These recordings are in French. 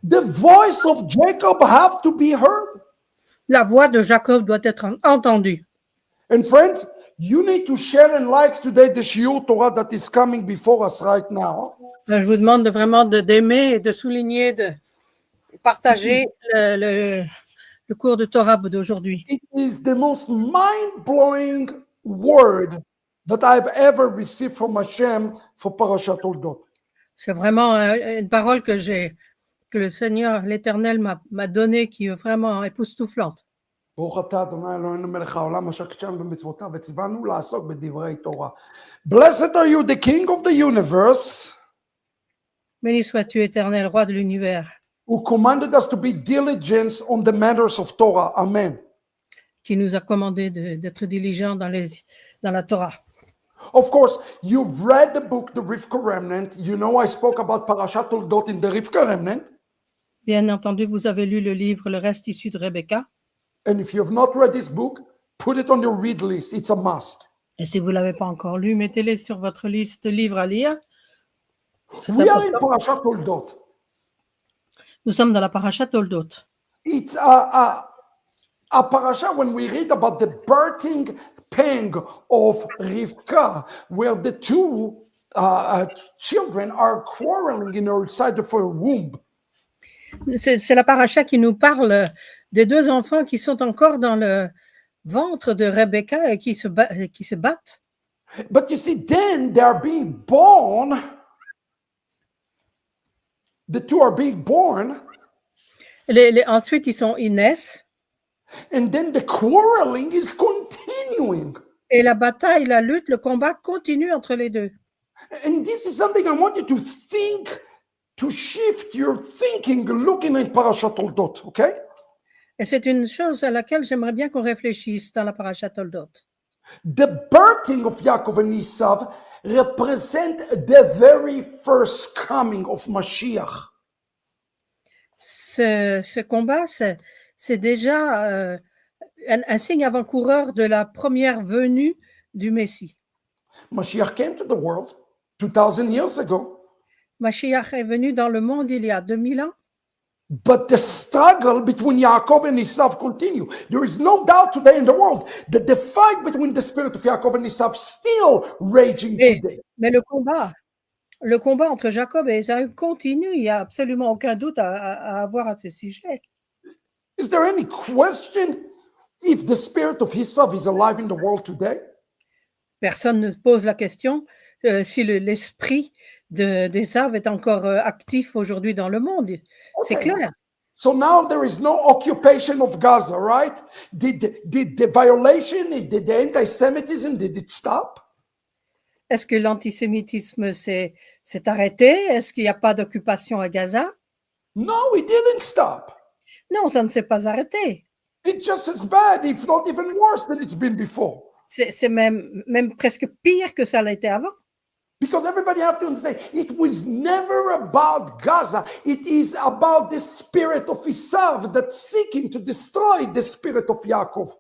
The voice of Jacob have to be heard. La voix de Jacob doit être entendue. And friends, you need to share and like today the Shiur Torah that is coming before us right now. Je vous demande vraiment d'aimer et de souligner, de partager le cours de Torah d'aujourd'hui. It is the most mind-blowing word that I've ever received from Hashem for Parashat Toldot. C'est vraiment une parole que le Seigneur, l'Éternel m'a donnée, qui est vraiment époustouflante. ברוך אתה ה' אלוהינו מלך העולם אשר קידשנו במצוותיו וציוונו לעסוק בדברי תורה. Blessed are you, the King of the universe, Béni sois-tu, Éternel, roi de l'univers, who commanded us to be diligent on the matters of Torah. Amen. qui nous a commandé d'être diligents dans la Torah. Of course, you've read the book, The Rivka Remnant. You know I spoke about Parashat Toldot in the Rivka Remnant. Bien entendu, vous avez lu le livre Le reste issu de Rebecca. And if you have not read this book, put it on your read list. It's a must. Et si vous ne l'avez pas encore lu, mettez-les sur votre liste de livres à lire. C'est We are in important. Parashat Toldot. Nous sommes dans la Parashat Toldot. It's a parasha when we read about the birthing pang of Rivka, where the two children are quarreling inside of her womb. C'est la paracha qui nous parle des deux enfants qui sont encore dans le ventre de Rebecca et qui se battent. But you see, then they are being born. The two are being born. Ensuite, ils naissent. And then the quarreling is continuing. Et la bataille, la lutte, le combat continue entre les deux. And this is something I want you to think, to shift your thinking, looking at Parashat Toldot, okay? Et c'est une chose à laquelle j'aimerais bien qu'on réfléchisse dans la Parashat Toldot. The birthing of Yaakov and Esav represent the very first coming of Mashiach. Ce combat, c'est déjà un signe avant-coureur de la première venue du Messie. Mashiach came to the world 2,000 years ago. Mashiach est venu dans le monde il y a 2000 ans. But the struggle between Yaakov and Esav continue. There is no doubt today in the world that the fight between the spirit of Yaakov and Esav still raging today. Mais le combat entre Jacob et Ésaü continue. Il n'y a absolument aucun doute à avoir à ce sujet. Is there any question if the spirit of Esav is alive in the world today? Personne ne pose la question si l'esprit d'Ésav est encore actif aujourd'hui dans le monde. C'est clair. So now there is no occupation of Gaza, right? Did the violation, did the anti-Semitism, did it stop? Est-ce que l'antisémitisme s'est arrêté? Est-ce qu'il n'y a pas d'occupation à Gaza? No, it didn't stop. Non, ça ne s'est pas arrêté. It's just as bad, if not even worse than it's been before. C'est même presque pire que ça l'était avant. Because everybody have to understand, it was never about Gaza. It is about the spirit of Esav that's seeking to destroy the spirit of Yaakov.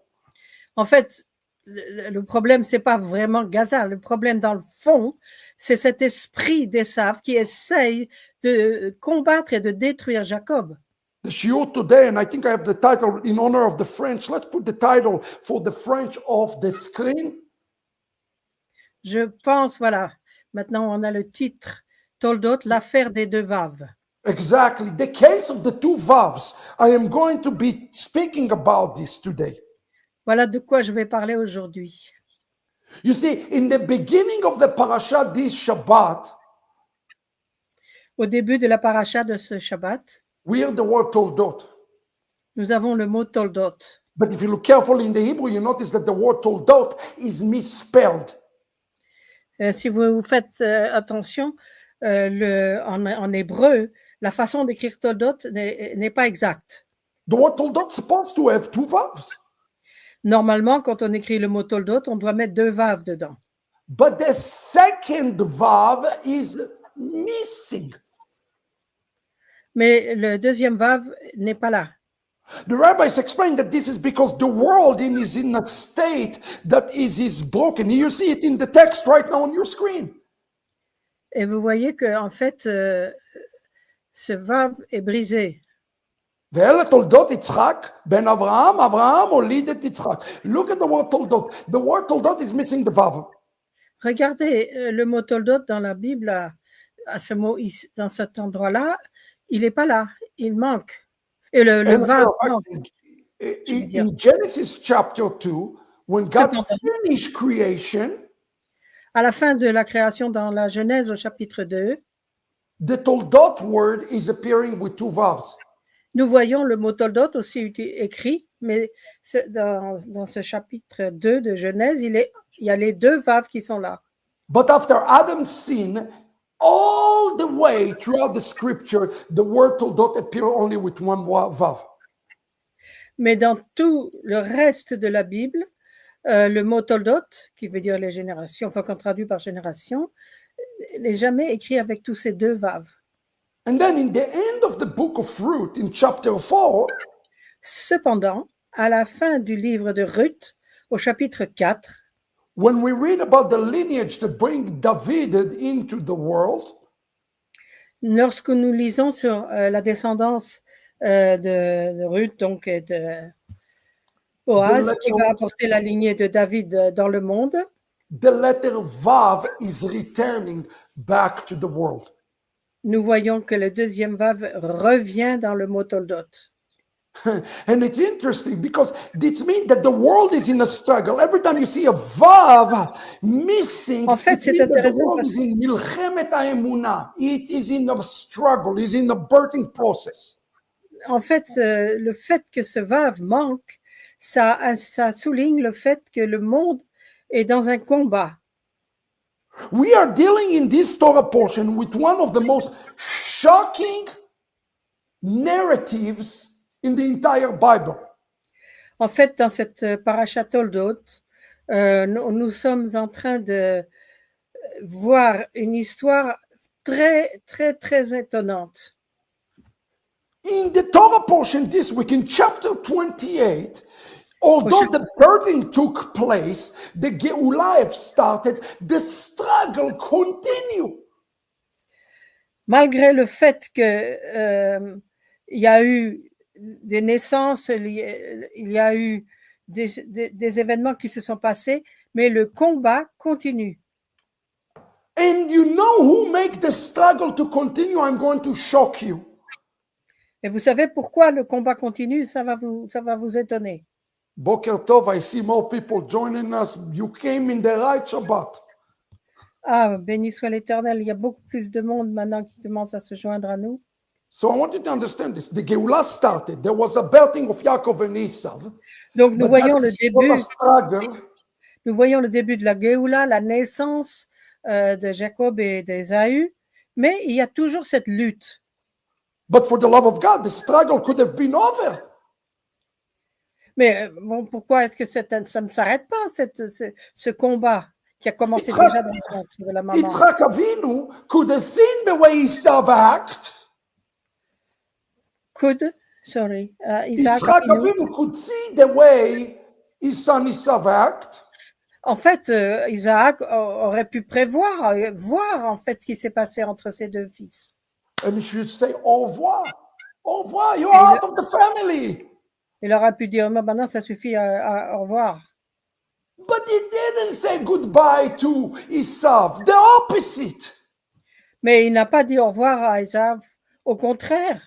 En fait, le problème, c'est pas vraiment Gaza. Le problème, dans le fond, c'est cet esprit d'Ésav qui essaye de combattre et de détruire Jacob. The shiur today, and I think I have the title in honor of the French. Let's put the title for the French off the screen. Je pense, voilà. Maintenant, on a le titre Toldot, l'affaire des deux vaves. Exactly. The case of the two vavs. I am going to be speaking about this today. Voilà de quoi je vais parler aujourd'hui. You see, in the beginning of the parasha this Shabbat, Au début de la paracha de ce Shabbat, we hear the word Toldot. nous avons le mot Toldot. But if you look carefully in the Hebrew, you notice that the word Toldot is misspelled. Si vous faites attention, en hébreu, la façon d'écrire Toldot n'est pas exacte. The word Toldot is supposed to have two vavs. Normalement, quand on écrit le mot Toldot, on doit mettre deux vaves dedans. But the second vav is missing. Mais le deuxième vave n'est pas là. The rabbis explain that this is because the world is in a state that is broken. You see it in the text right now on your screen. Et vous voyez que en fait, ce vav est brisé. ואלה תולדות יצחק, בן אברהם, אברהם הוליד את יצחק. Look at the word תולדות. The word תולדות is missing the vav. Regardez le mot toldot dans la Bible, à ce mot, dans cet endroit-là, il n'est pas là, il manque. Et le And vav in- manque. in Genesis chapter 2, when God Cependant. finished creation, À la fin de la création dans la Genèse au chapitre 2, the toldot word is appearing with two vowels. nous voyons le mot toldot aussi écrit, mais dans ce chapitre 2 de Genèse, il y a les deux vaves qui sont là. But after Adam's sin, all the way throughout the scripture, the word toldot appear only with one vav. Mais dans tout le reste de la Bible, le mot toldot, qui veut dire les générations, enfin qu'on traduit par génération, n'est jamais écrit avec tous ces deux vaves. And then in the end of the book of Ruth, in chapter 4, Cependant, à la fin du livre de Ruth, au chapitre 4, when we read about the lineage that bring David into the world, lorsque nous lisons sur la descendance de Ruth, donc et de Boaz, qui va apporter la lignée de David dans le monde, the letter Vav is returning back to the world. nous voyons que le deuxième vav revient dans le mot toldot. And it's interesting because it means that the world is in a struggle. Every time you see a Vav missing, En fait, it c'est means that the intéressant world parce is in Milchemet HaEmunah. It is in a struggle, is in a birthing process. En fait, le fait que ce vav manque, ça souligne le fait que le monde est dans un combat. We are dealing in this Torah portion with one of the most shocking narratives in the entire Bible. En fait, dans cette parasha Toldot, nous sommes en train de voir une histoire très, très, très étonnante. In the Torah portion this week, in chapter 28, although the birthing took place, the Geulah have started, the struggle continues. Malgré le fait que il y a eu des naissances, il y a eu des événements qui se sont passés, mais le combat continue. And you know who make the struggle to continue? I'm going to shock you. Et vous savez pourquoi le combat continue? Ça va vous étonner. Boker Tov, I see more people joining us. You came in the right Shabbat. Ah, béni soit l'Éternel, il y a beaucoup plus de monde maintenant qui commence à se joindre à nous. So I want you to understand this. The Geulah started. There was a birthing of Yaakov and Esav. Donc nous But voyons that's le still début. a struggle. Nous voyons le début de la Géoula, la naissance de Jacob et d'Ésaü, mais il y a toujours cette lutte. But for the love of God, the struggle could have been over. Mais bon, pourquoi est-ce que ça ne s'arrête pas, ce combat qui a commencé Yitzhak- déjà dans le ventre de la maman? Yitzhak Avinu could have seen the way Esav act. Isaac Yitzhak Avinu. Avinu could see the way his son Esav act. En fait, Isaac aurait pu prévoir, voir en fait ce qui s'est passé entre ses deux fils. And he should say, au revoir. Au revoir, you're out of the family. Il aurait pu dire, non, maintenant ça suffit, au revoir. But he didn't say goodbye to Esav. The opposite. Mais il n'a pas dit au revoir à Isaac. Au contraire,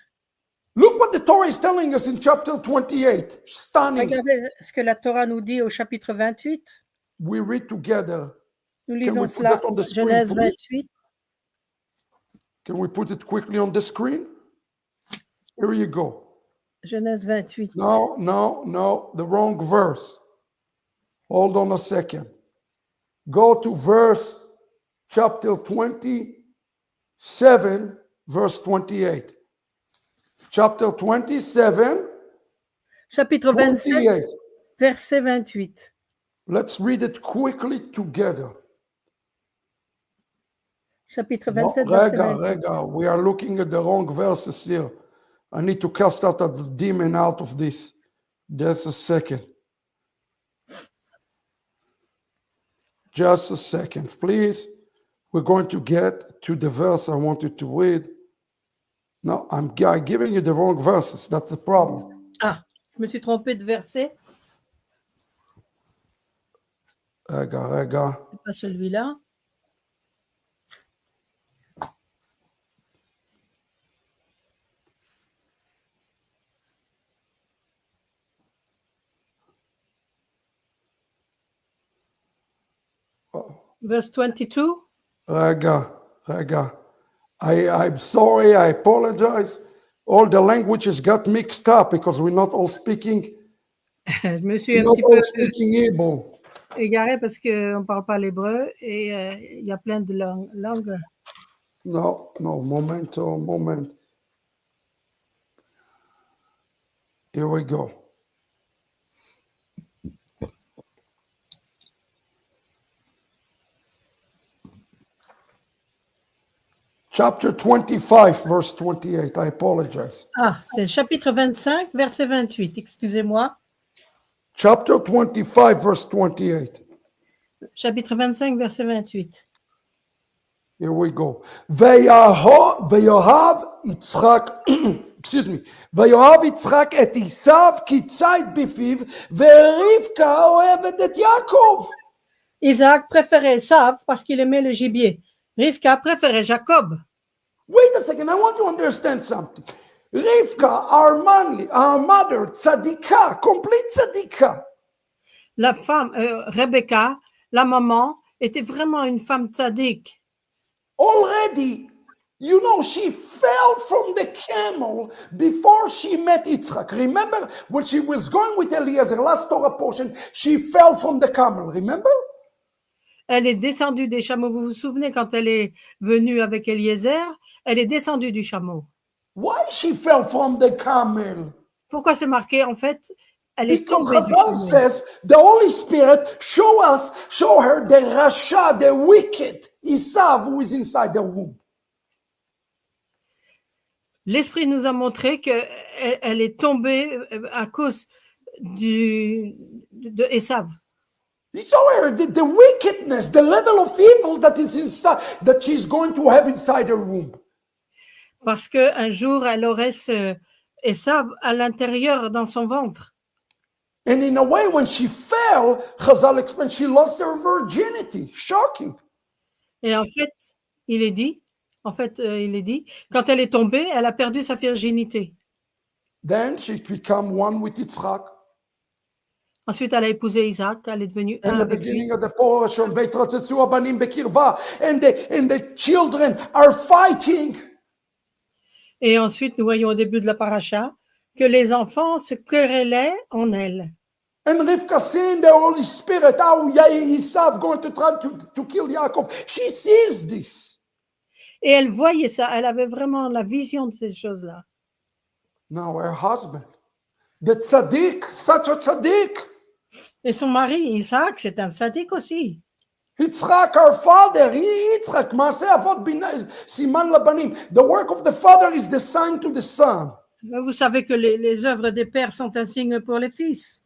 Look what the Torah is telling us in chapter 28. Stunning. regardez ce que la Torah nous dit au chapitre 28. We read together. Nous Can lisons we put cela, that on the screen, Genèse please? 28. Can we put it quickly on the screen? Here you go. Genèse 28. No, the wrong verse. Hold on a second. Go to verse chapter 27, verse 28. Chapter 27, Chapitre 27, 28. verset 28. Let's read it quickly together. Chapitre No, 27, verset Rega, 28. Rega, we are looking at the wrong verses here. I need to cast out a demon out of this. Just a second. Just a second, please. We're going to get to the verse I wanted to read. No, I'm giving you the wrong verses. That's the problem. Ah, je me suis trompée de verset. Rega. C'est pas celui-là. Verse 22. Rega. I'm sorry. I apologize. All the languages got mixed up because we're not all speaking. Je me suis un Not petit peu all speaking Hebrew. égarée parce qu'on ne parle pas l'hébreu et il y a plein de langues. No, moment. Here we go. Chapter 25, verse 28. I apologize. Ah, c'est chapitre 25, verset 28. Excusez-moi. Chapter 25, verse 28. Chapitre 25, verset 28. Here we go. ויאהב יצחק, excuse me, ויאהב יצחק את עשיו כי ציד בפיו, ורבקה אוהבת את יעקב. Isaac préférait Esav parce qu'il aimait le gibier. Rivka préférait Jacob. Wait a second, I want to understand something. Rivka, our mother, tzadika, complete tzadika. La femme, Rebecca, la maman, était vraiment une femme tzaddik. Already, you know, she fell from the camel before she met Yitzchak. Remember when she was going with Eliezer, last Torah portion, she fell from the camel, remember? Elle est descendue des chameaux. Vous vous souvenez quand elle est venue avec Eliezer, elle est descendue du chameau. Why she fell from the camel? Pourquoi c'est marqué en fait? Elle est Because tombée du Chazal chameau. says the Holy Spirit show her the Rasha, the wicked, Esav, who is inside the womb. L'Esprit nous a montré qu'elle est tombée à cause de Esav. You show her the wickedness, the level of evil that is inside, that she's going to have inside her womb. Parce qu'un jour, elle aurait Esav à l'intérieur dans son ventre. And in a way, when she fell, Chazal explains she lost her virginity. Shocking. Et en fait, il est dit, quand elle est tombée, elle a perdu sa virginité. Then she became one with Yitzchak. Ensuite, elle a épousé Isaac, elle est devenue un In the avec lui. beginning of the portion, "Veitratzitzu abanim bekirva," and the children are fighting. Et ensuite, nous voyons au début de la paracha que les enfants se querellaient en elle. And Rivka seeing the Holy Spirit, how Esav going to try to kill Yaakov. She sees this. Et elle voyait ça, elle avait vraiment la vision de ces choses-là. Now her husband, the tzaddik, such a tzaddik. Et son mari, Isaac, c'est un sadique aussi. Yitzchak, our father, Yitzchak, Maaseh Avot Siman Labanim. The work of the father is the sign to the son. Vous savez que les œuvres des pères sont un signe pour les fils.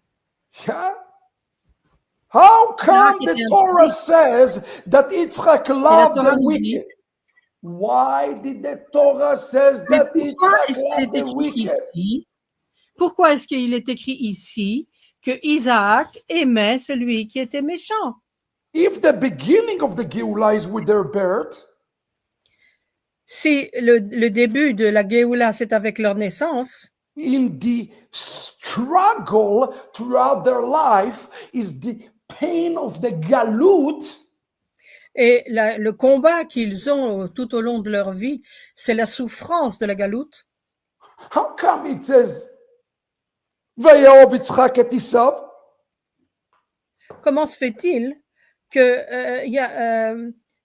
Yeah. How come the Torah says that Yitzchak loved the wicked? Why did the Torah says that Yitzchak loved the wicked? Pourquoi est-ce qu'il est écrit ici que Isaac aimait celui qui était méchant? If the beginning of the Geulah is with their birth, si le début de la Géoula c'est avec leur naissance, in the struggle throughout their life is the pain of the galut. Et le combat qu'ils ont tout au long de leur vie, c'est la souffrance de la galoute. How come it says, "Vayaov Yitzchak et Esav"? Comment se fait-il que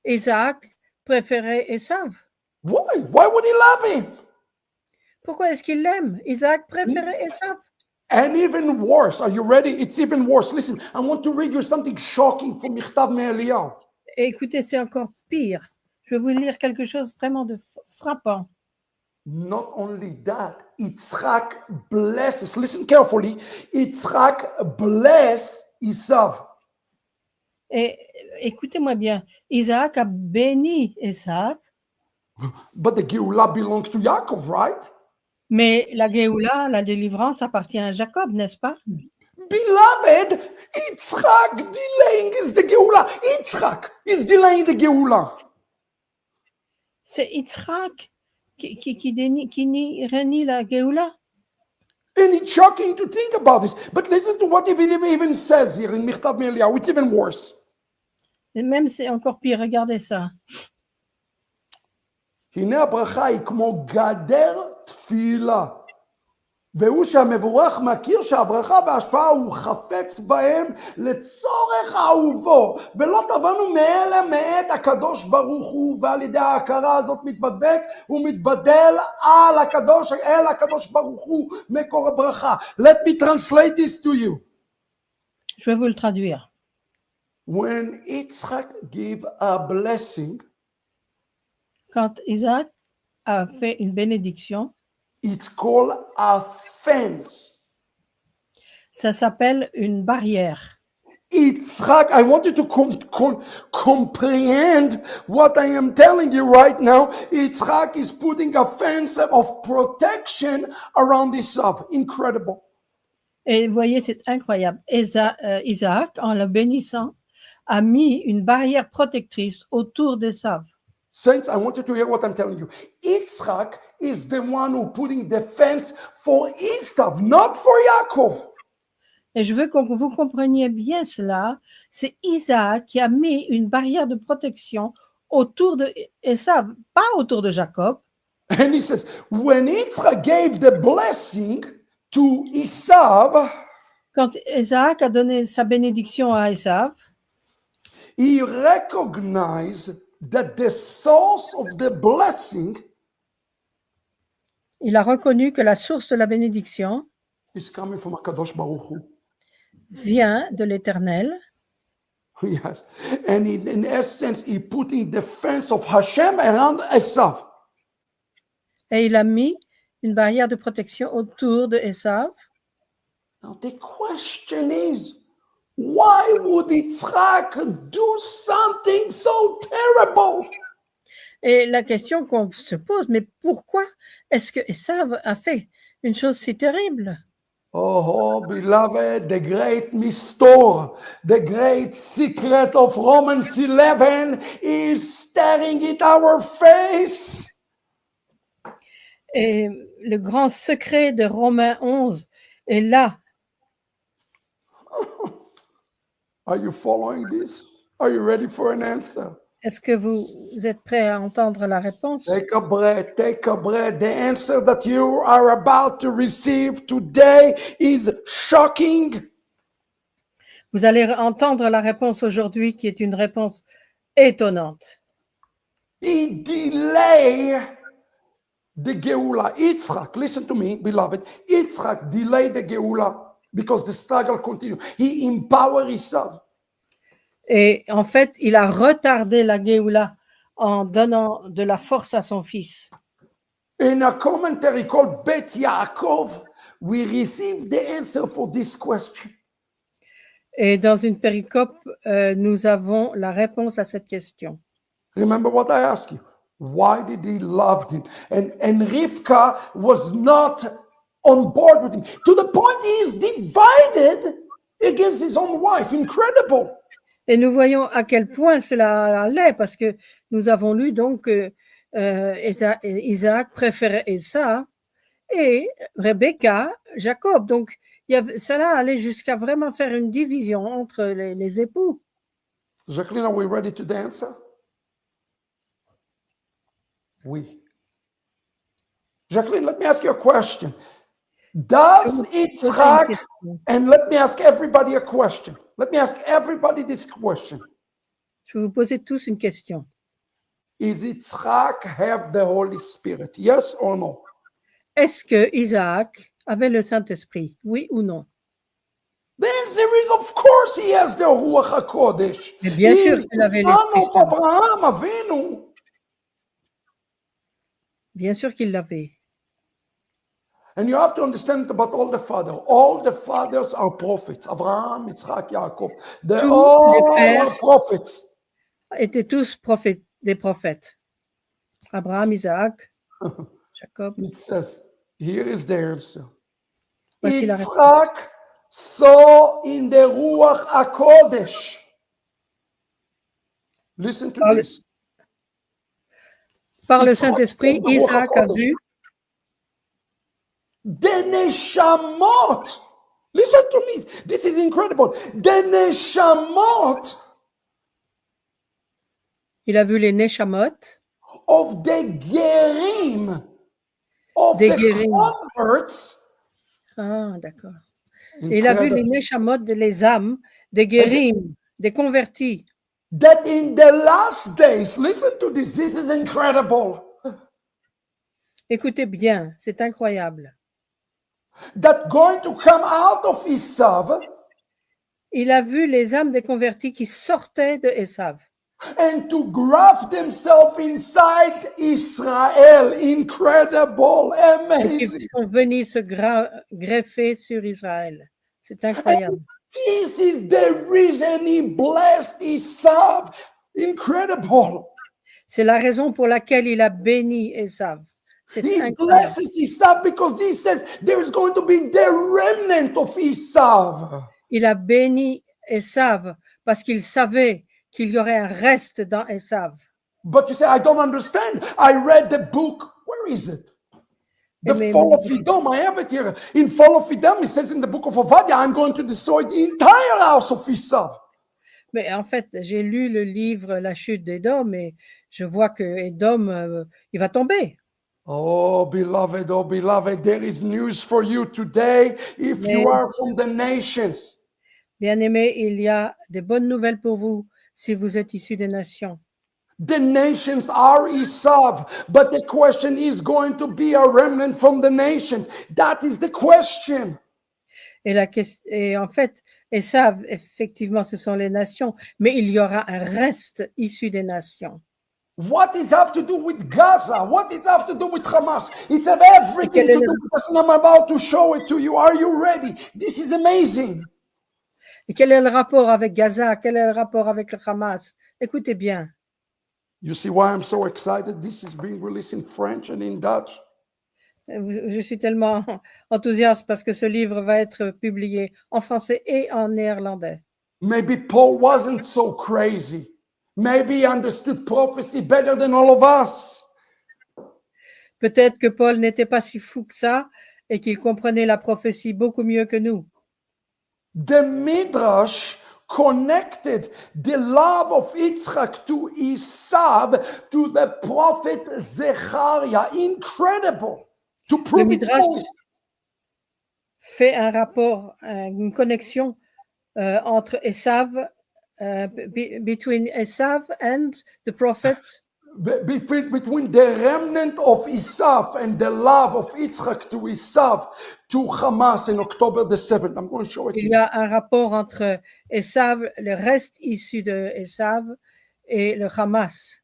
Isaac préférait Esav? Why? Why would he love him? Pourquoi est-ce qu'il l'aime? Isaac préférait Esav. And even worse, are you ready? It's even worse. Listen, I want to read you something shocking from Michtav Me'Eliyahu. Écoutez, c'est encore pire. Je vais vous lire quelque chose vraiment de frappant. Not only that, Yitzchak blesses, listen carefully, Yitzchak bless Esav. Et écoutez-moi bien, Isaac a béni Esav. But the Geulah belongs to Yaakov, right? Mais la Géoula, la délivrance, appartient à Jacob, n'est-ce pas? Beloved, Yitzchak delaying is the Geulah. Yitzchak is delaying the Geulah. C'est Yitzhak qui renie la Géoula. And it's shocking to think about this. But listen to what it even says here in Michtav Eliyahu. It's even worse. Et même c'est encore pire, regardez ça. הנה הברכה היא כמו גדר תפילה. והוא שהמבורך מכיר שהברכה וההשפעה הוא חפץ בהם לצורך אהובו, ולא תבנו מאלה מאת הקדוש ברוך הוא, ועל ידי ההכרה הזאת מתבדק ומתבדל אל הקדוש ברוך הוא מקור הברכה. Let me translate this to you. Je vais vous le traduire. When Yitzchak gave a blessing, Quand Isaac a fait une bénédiction, it's called a fence. ça s'appelle une barrière. Yitzchak, I want you to comprehend what I am telling you right now. Yitzchak is putting a fence of protection around Esav. Incredible. Et vous voyez, c'est incroyable. Isaac, en le bénissant, a mis une barrière protectrice autour d'Esav. Saints, I want you to hear what I'm telling you. Yitzchak is the one who putting the fence for Esav, not for Yaakov. Et je veux que vous compreniez bien cela. C'est Isaac qui a mis une barrière de protection autour de Esav, pas autour de Jacob. And he says, when Yitzchak gave the blessing to Esav, Quand Isaac a donné sa bénédiction à Esav, he recognized that the source of the blessing il a reconnu que la source de la bénédiction is coming from HaKadosh Baruch Hu. vient de l'Éternel. Yes. And in essence, he putting the fence of Hashem around Esav. Et il a mis une barrière de protection autour de Esav. Now the question is, why would Yitzchak do something so terrible? Et la question qu'on se pose, mais pourquoi est-ce que Esav a fait une chose si terrible? Oh, beloved, the great mystery, the great secret of Romans 11 is staring at our face. Et le grand secret de Romains 11 est là. Are you following this? Are you ready for an answer? Est-ce que vous êtes prêts à entendre la réponse? Take a breath, take a breath. The answer that you are about to receive today is shocking. Vous allez entendre la réponse aujourd'hui qui est une réponse étonnante. He delayed the Geulah. Yitzchak, listen to me, beloved. Yitzchak delayed the Geulah because the struggle continued. He empowered Esav. Et en fait, il a retardé la Géoula en donnant de la force à son fils. In a commentary called Bet Yaakov, we receive the answer for this question. Et dans une péricope, nous avons la réponse à cette question. Remember what I asked you. Why did he love him? And Rivka was not on board with him. To the point he is divided against his own wife. Incredible. Et nous voyons à quel point cela allait, parce que nous avons lu donc que Isaac préférait Esav et Rebecca, Jacob. Donc, cela allait jusqu'à vraiment faire une division entre les époux. Jacqueline, are we ready to dance? Oui. Jacqueline, let me ask you a question. Does Yitzchak, and let me ask everybody a question. Let me ask everybody this question. Je vais vous poser tous une question. Is Yitzchak have the Holy Spirit? Yes or no? Est-ce que Isaac avait le Saint-Esprit? Oui ou non? The answer is, of course, he has the Ruach HaKodesh. Mais bien sûr He is qu'il the avait son l'Esprit of Saint. Abraham Avinu. Bien sûr qu'il l'avait. And you have to understand about all the fathers. All the fathers are prophets. Abraham, Yitzchak, Yaakov. They Tous all les pères are prophets. étaient tous des prophètes. Abraham, Isaac, Jacob. It says, here is the answer. Voici la réponse. Yitzhak saw in the Ruach HaKodesh. Listen to Par le, this. par le Yitzhak Saint-Esprit, saw in the Ruach Isaac a HaKodesh. vu The Neshamot. Listen to me. This is incredible. The Neshamot il a vu les Neshamot of the Gerim, of des the Guérim. converts. Ah, d'accord. Et il a vu les Incredible. Neshamot, les âmes, des Guérim, des convertis. That in the last days, listen to this. This is incredible. Écoutez bien, c'est incroyable. That going to come out of Esav Il a vu les âmes des convertis qui sortaient de Esav and to graft themselves inside Israel. Incredible, et qui amazing. sont venus se greffer sur Israël. C'est incroyable. This is the reason he blessed Esav. Incredible. C'est la raison pour laquelle il a béni Esav. C'est He incroyable. blesses Esav because he says there is going to be the remnant of Esav. Il a béni Esav parce qu'il savait qu'il y aurait un reste dans Esav. But you say, I don't understand. I read the book. Where is it? The Mais- Fall of Edom. I have it here. In Fall of Edom, it says in the book of Obadiah, I'm going to destroy the entire house of Esav. Mais en fait, j'ai lu le livre La chute d'Édom et je vois que Édom, il va tomber. Oh, beloved, there is news for you today if you Mais- are from the nations. Bien-aimés, il y a des bonnes nouvelles pour vous si vous êtes issus des nations. The nations are Esav, but the question is going to be a remnant from the nations. That is the question. Et en fait, Esav, effectivement, ce sont les nations, mais il y aura un reste issu des nations. What does it have to do with Gaza? What does it have to do with Hamas? It's have everything to do with us, and I'm about to show it to you. Are you ready? This is amazing. Et quel est le rapport avec Gaza? Quel est le rapport avec le Hamas? Écoutez bien. You see why I'm so excited? This is being released in French and in Dutch. Je suis tellement enthousiaste parce que ce livre va être publié en français et en néerlandais. Maybe Paul wasn't so crazy. Maybe he understood prophecy better than all of us. Peut-être que Paul n'était pas si fou que ça et qu'il comprenait la prophétie beaucoup mieux que nous. The Midrash connected the love of Yitzchak to Esav to the prophet Zechariah. Incredible. To Le prove its Midrash point. fait un rapport, une connexion entre Esav, between Esav and the prophet. Between the remnant of Esav and the love of Yitzchak to Esav to Hamas in October the 7th. I'm going to show it to Il you. y a un rapport entre Esav, le reste issu de Esav, et le Hamas.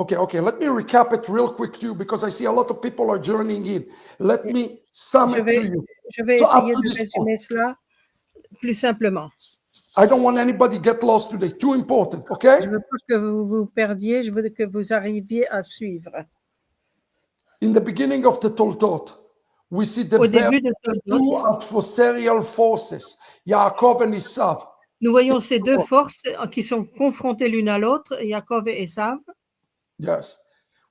Okay, let me recap it real quick too, because I see a lot of people are joining in. Let me sum Je it to vais, you. je vais So up essayer to de this point, résumer cela plus simplement. I don't want anybody get lost today. Too important, okay? Je veux pas que vous vous perdiez, je veux que vous arriviez à suivre. In the beginning of the Toldot, we see the Au battle début de of the Toldot, two adversarial forces, Yaakov and Esav. nous voyons ces deux forces qui sont confrontées l'une à l'autre, Yaakov et Esav, Yes.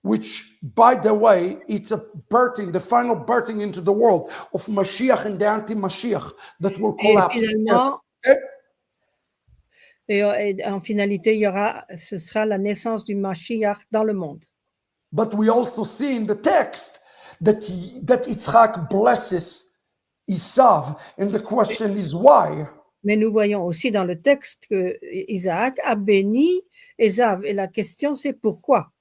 Which, by the way, it's a birthing, the final birthing into the world of Mashiach and the anti-Mashiach that will et collapse. finalement, Okay? et en finalité, ce sera la naissance du Mashiach dans le monde. But we also see in the text that Yitzhak blesses Esav, and the question is why? Mais nous voyons aussi dans le texte que Isaac a béni Esav. Et la question, c'est pourquoi?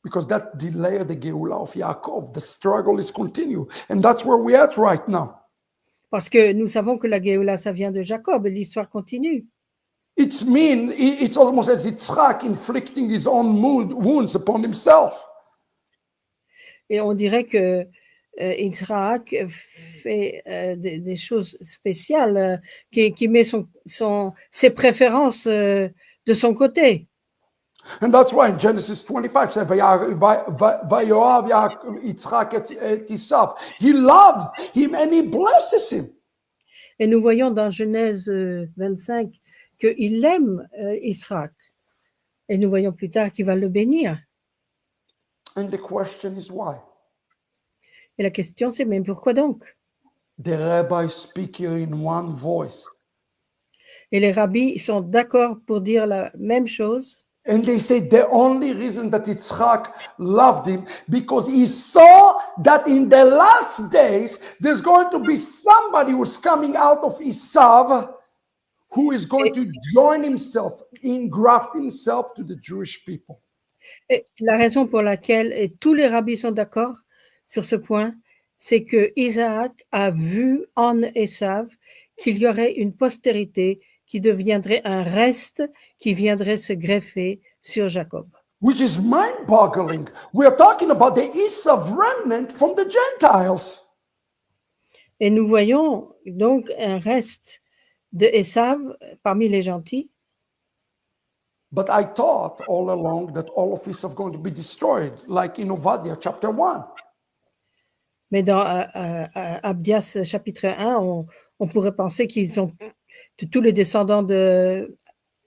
Because that delayed the Geulah of Yaakov. The struggle is continue, and that's where we're at right now. Parce que nous savons que la Géoula, ça vient de Jacob, et l'histoire continue. It's almost as Yitzhak inflicting his own wounds upon himself. Et on dirait que Isaac fait des choses spéciales, qui met ses préférences de son côté. And that's why in Genesis 25 says, "Vayoav Yitzchak et Esav." He loved him and he blesses him. Et nous voyons dans Genèse 25 qu'il aime Israël. Et nous voyons plus tard qu'il va le bénir. And the question is why? Et la question, c'est mais pourquoi donc? The rabbis speak here in one voice. Et les rabbis sont d'accord pour dire la même chose. And they say the only reason that Yitzchak loved him because he saw that in the last days there's going to be somebody who's coming out of Esav who is going to join himself, engraft himself to the Jewish people. Et la raison pour laquelle et tous les rabbis sont d'accord sur ce point, c'est que Isaac a vu en Ésav qu'il y aurait une postérité qui deviendrait un reste qui viendrait se greffer sur Jacob. Which is mind-boggling. We are talking about the Esav remnant from the Gentiles. Et nous voyons donc un reste de Ésav parmi les gentils. But I thought all along that all of Esav going to be destroyed, like in Obadiah chapter 1. Mais dans Abdias chapitre 1, on pourrait penser que tous les descendants de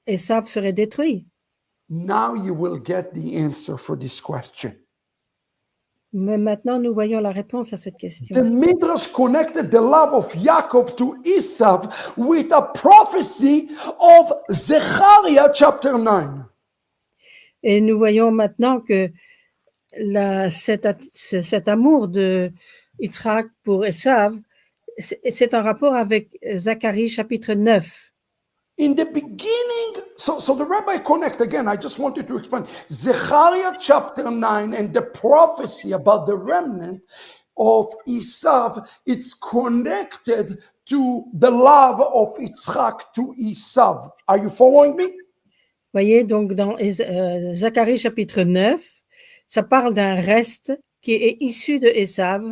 Ésav seraient détruits. Now you will get the answer for this question. Mais maintenant, nous voyons la réponse à cette question. The Midrash connected the love of Yaakov to Esav with a prophecy of Zechariah chapter 9. Et nous voyons maintenant que cet amour de Yitzhak pour Ésav, c'est en rapport avec Zacharie chapitre 9. In the beginning, so the rabbi connect again. I just wanted to explain Zechariah chapter 9 and the prophecy about the remnant of Esav. It's connected to the love of Yitzchak to Esav. Are you following me? Voyez, donc dans Zacharie chapitre 9, ça parle d'un reste qui est issu de Ésav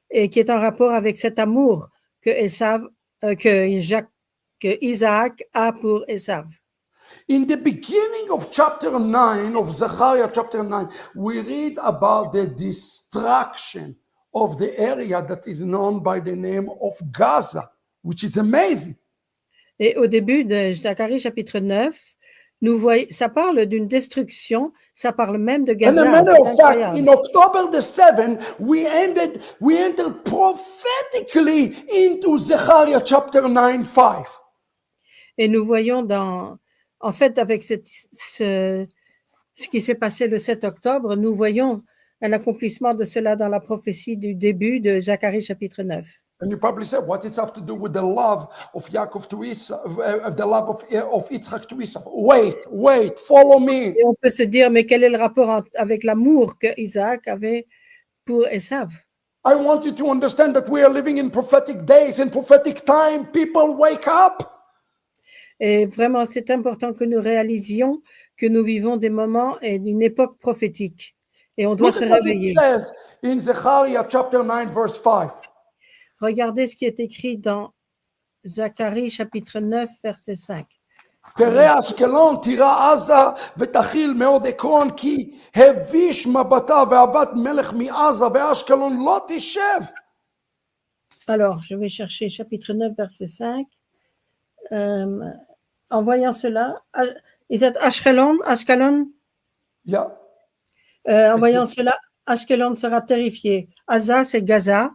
et qui est en rapport avec cet amour que Isaac a pour Ésav. In the beginning of chapter 9 of Zechariah chapter 9, we read about the destruction of the area that is known by the name of Gaza, which is amazing. Et au début de Zacharie chapitre 9, ça parle d'une destruction, ça parle même de Gaza. And a matter of fact, in October the 7th, we entered prophetically into Zechariah chapter 9:5. Et nous voyons en fait, avec ce qui s'est passé le 7 octobre, nous voyons un accomplissement de cela dans la prophétie du début de Zacharie chapitre 9. And you probably say, what does it have to do with the love of Yaakov to Esav, the love of Yitzchak to Esav? Wait, follow me. Et on peut se dire, mais quel est le rapport avec l'amour que Isaac avait pour Ésav? I want you to understand that we are living in prophetic days, in prophetic time. People wake up. Et vraiment, c'est important que nous réalisions que nous vivons des moments et d'une époque prophétique. Et on doit se réveiller. Look at what it says in Zechariah chapter 9, verse 5. Regardez ce qui est écrit dans Zacharie chapitre 9, verset 5. תראה אשקלון, תירא עזה ותכיל מאוד עקרון כי הביש מבטה ועבד מלך מעזה ואשקלון לא תשב. Alors, je vais chercher chapitre 9, verset 5. En voyant cela, Ashkelon, Yeah. en voyant cela, Ashkelon sera terrifié. Asa, c'est Gaza,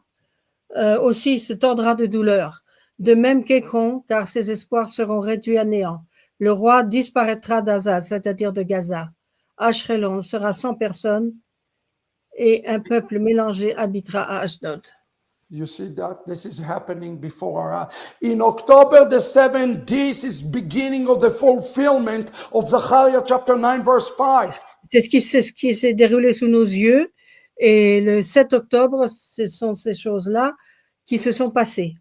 aussi se tordra de douleur. De même qu'Écron, car ses espoirs seront réduits à néant. Le roi disparaîtra d'Asa, c'est-à-dire de Gaza. Ashkelon sera sans personne et un peuple mélangé habitera à Ashdod. You see that? This is happening before our eyes. In October the 7th, this is beginning of the fulfillment of Zechariah chapter 9, verse 5. C'est ce qui s'est déroulé sous nos yeux. Et le 7 octobre, ce sont ces choses-là qui se sont passées.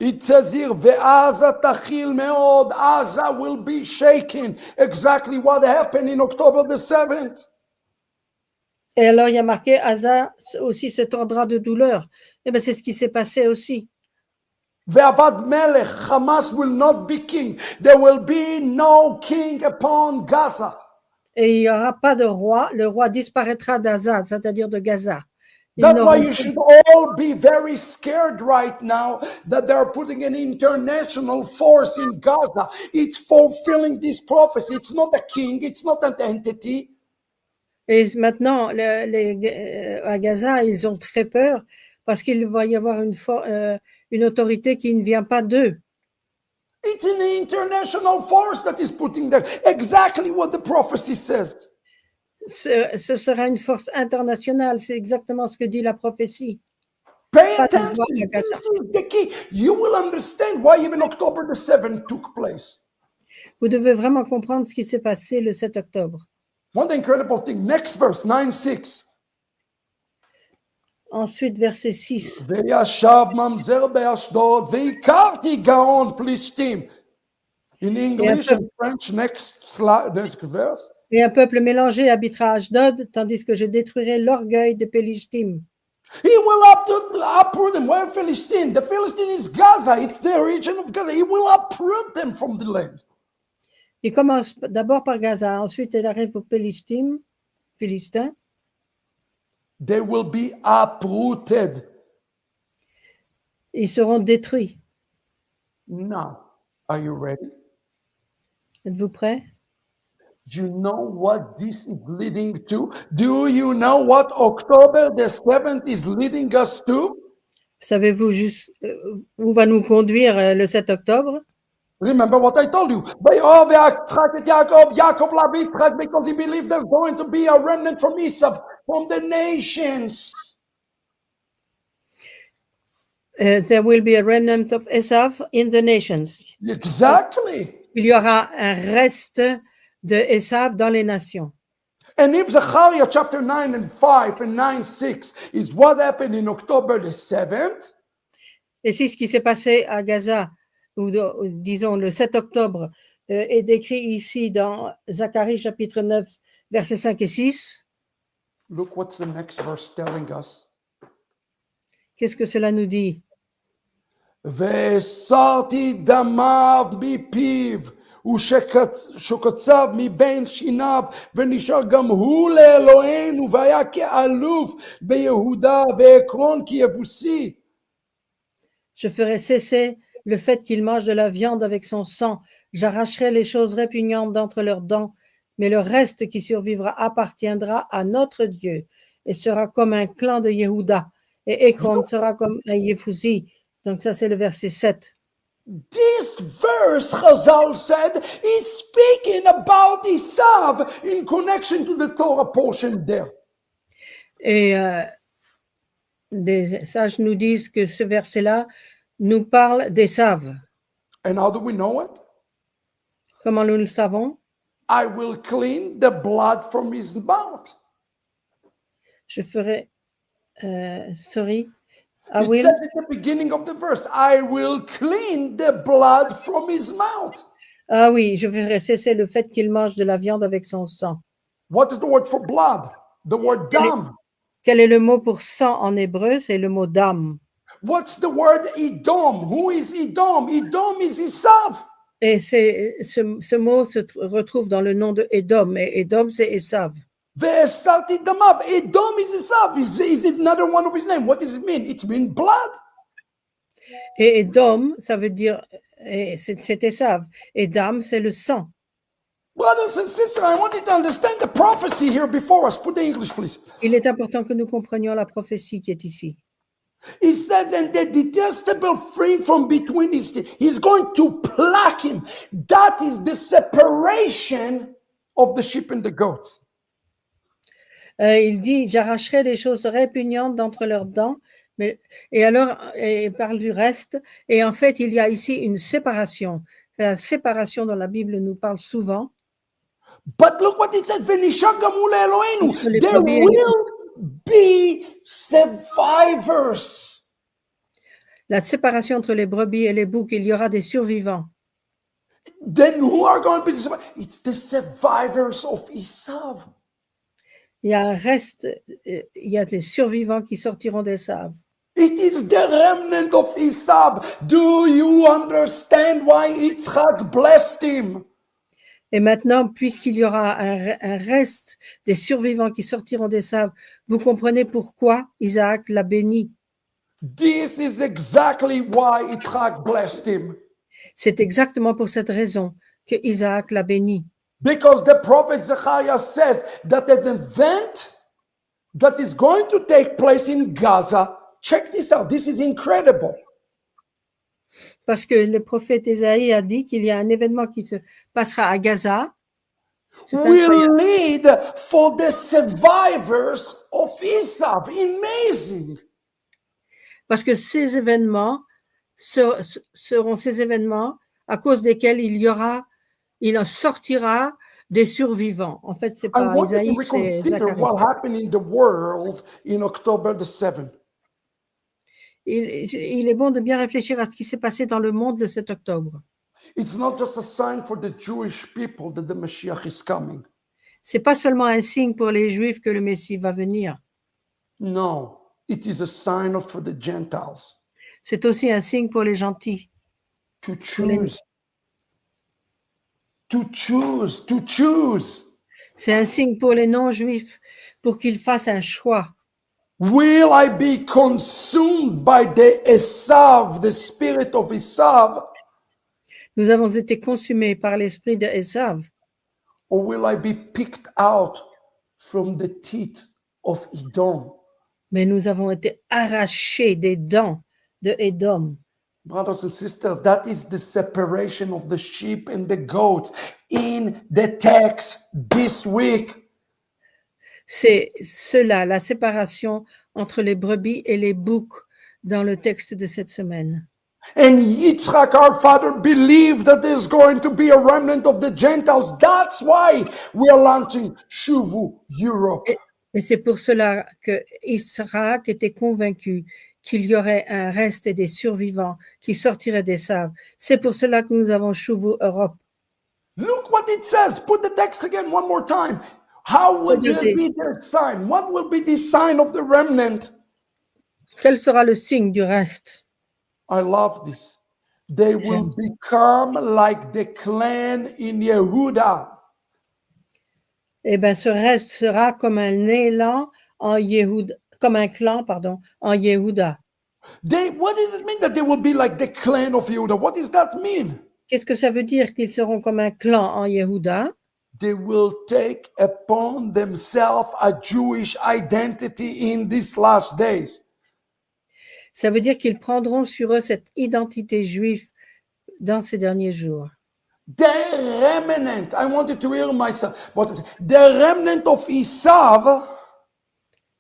It says here, ve'aza tachil meod, Aza will be shaken. Exactly what happened in October the 7th. Et alors, il y a marqué, Asa aussi se tordra de douleur. Et bien, c'est ce qui s'est passé aussi. Ve'avad melech, Hamas will not be king. There will be no king upon Gaza. Et il n'y aura pas de roi. Le roi disparaîtra d'Azad, c'est-à-dire de Gaza. Ils That's why n'auront you plus- should all be very scared right now that they're putting an international force in Gaza. It's fulfilling this prophecy. It's not a king, it's not an entity. Et maintenant, à Gaza, ils ont très peur parce qu'il va y avoir une autorité qui ne vient pas d'eux. It's an international force that is putting there. Exactly what the prophecy says. Ce sera une force internationale, c'est exactement ce que dit la prophétie. Pay Pas de attention. roi à This Gaza. is the key. You will understand why even October the 7th took place. Vous devez vraiment comprendre ce qui s'est passé le 7 octobre. One incredible thing. Next verse, 9:6. Ensuite, verset 6. וישב ממזר באשדוד, והכרתי גאון פלישתים. In English and French, next verse. Et un peuple mélangé habitera à Ashdod, tandis que je détruirai l'orgueil des Pélishtim. He will uproot them. Where Philistine? The Philistine is Gaza. It's the region of Gaza. He will uproot them from the land. Il commence d'abord par Gaza, ensuite il arrive aux Philistins. They will be uprooted. Ils seront détruits. Now, are you ready? Êtes-vous prêts? Do you know what this is leading to? Do you know what October the 7th is leading us to? Savez-vous juste où va nous conduire le 7 octobre? Remember what I told you. Yaakov Lavi tracked because he believed there's going to be a remnant from Esau, from the nations. There will be a remnant of Esav in the nations. Exactly. Il y aura un reste de Esav dans les nations. And if Zechariah chapter 9 and 5 and 9:6 is what happened in October the 7th, Et si ce qui s'est passé à Gaza, ou disons le 7 octobre, est décrit ici dans Zacharie chapitre 9, versets 5 et 6, look what's the next verse telling us. qu'est-ce que cela nous dit? והסרתי דמיו מפיו, ושוקציו מבין שיניו, ונשאר גם הוא לאלוהינו, והיה כאלוף ביהודה, ועקרון כיבוסי. Je ferai cesser le fait qu'il mange de la viande avec son sang. J'arracherai les choses répugnantes d'entre leurs dents, mais le reste qui survivra appartiendra à notre Dieu et sera comme un clan de Yehuda. Et Ekron sera comme un Yéphusi. Donc ça, c'est le verset 7. This verse, Chazal said, is speaking about Esav in connection to the Torah portion there. Et des sages nous disent que ce verset-là nous parle d'Esav. And how do we know it? Comment nous le savons? I will clean the blood from his mouth. Je ferai, sorry, I It will. says at the beginning of the verse, I will clean the blood from his mouth. Ah oui, je ferai cesser le fait qu'il mange de la viande avec son sang. What is the word for blood? The word dam. Quel est le mot pour sang en hébreu? C'est le mot dam. What's the word Edom? Who is Edom? Edom is Esav. Et ce mot se retrouve dans le nom de Edom. Et Edom, c'est Esav. Ve'esarti damav. Edom is Esav. Is it another one of his name? What does it mean? It means blood. Et Edom, ça veut dire, c'est Esav. Et Dam, c'est le sang. Brothers and sisters, I want you to understand the prophecy here before us. Put the English, please. Il est important que nous comprenions la prophétie qui est ici. He says, and the detestable free from between his teeth. He's going to pluck him. That is the separation of the sheep and the goats. Il dit, j'arracherai les choses répugnantes d'entre leurs dents. Et alors, il parle du reste. Et en fait, il y a ici une séparation. La séparation dont la Bible nous parle souvent. But look what it says. Entre les There brebis et les will be survivors. La séparation entre les brebis et les boucs, il y aura des survivants. Then who are going to be the survivors? It's the survivors of Esav. Il y a un reste, il y a des survivants qui sortiront d'Esav. It is the remnant of Esav. Do you understand why Yitzchak blessed him? Et maintenant, puisqu'il y aura un reste des survivants qui sortiront d'Ésav, vous comprenez pourquoi Isaac l'a béni. This is exactly why Yitzhak blessed him. C'est exactement pour cette raison que Isaac l'a béni. Because the prophet Zechariah says that an event that is going to take place in Gaza, check this out, this is incredible. Parce que le prophète Ésaïe a dit qu'il y a un événement qui se passera à Gaza. C'est Will incroyable. lead for the survivors of Esav. Amazing. Parce que ces événements seront ces événements à cause desquels il en sortira des survivants. En fait, c'est I pas want you to Isaïe, c'est reconsider Zacharie. what happened in the world in October the 7th. Il est bon de bien réfléchir à ce qui s'est passé dans le monde le 7 octobre. It's not just a sign for the Jewish people that the Mashiach is coming. C'est pas seulement un signe pour les Juifs que le Messie va venir. No, it is a sign for the Gentiles C'est aussi un signe pour les gentils. to choose. To choose, to choose. C'est un signe pour les non-juifs pour qu'ils fassent un choix. Will I be consumed by the Esav, the spirit of Esav, Nous avons été consumés par l'esprit de Esav, or will I be picked out from the teeth of Edom? mais nous avons été arrachés des dents de Édom. Brothers and sisters, that is the separation of the sheep and the goats in the text this week. C'est cela, la séparation entre les brebis et les boucs dans le texte de cette semaine. And Yitzhak, our father, believed that there's going to be a remnant of the Gentiles. That's why we are launching Shuvu Europe. Et c'est pour cela que Isaac était convaincu qu'il y aurait un reste et des survivants qui sortiraient d'Ésav. C'est pour cela que nous avons Shuvu Europe. Look what it says. Put the text again one more time. How will Regardez. it be their sign? What will be the sign of the remnant? Quel sera le signe du reste? I love this. They will become like the clan in Yehuda. Eh bien, ce reste sera comme un élan en Yehuda, comme un clan, pardon, en Yehuda. What does it mean that they will be like the clan of Yehuda? What does that mean? Qu'est-ce que ça veut dire qu'ils seront comme un clan en Yehuda? They will take upon themselves a Jewish identity in these last days. Ça veut dire qu'ils prendront sur eux cette identité juive dans ces derniers jours. The remnant, I want you to hear myself. The remnant of Esav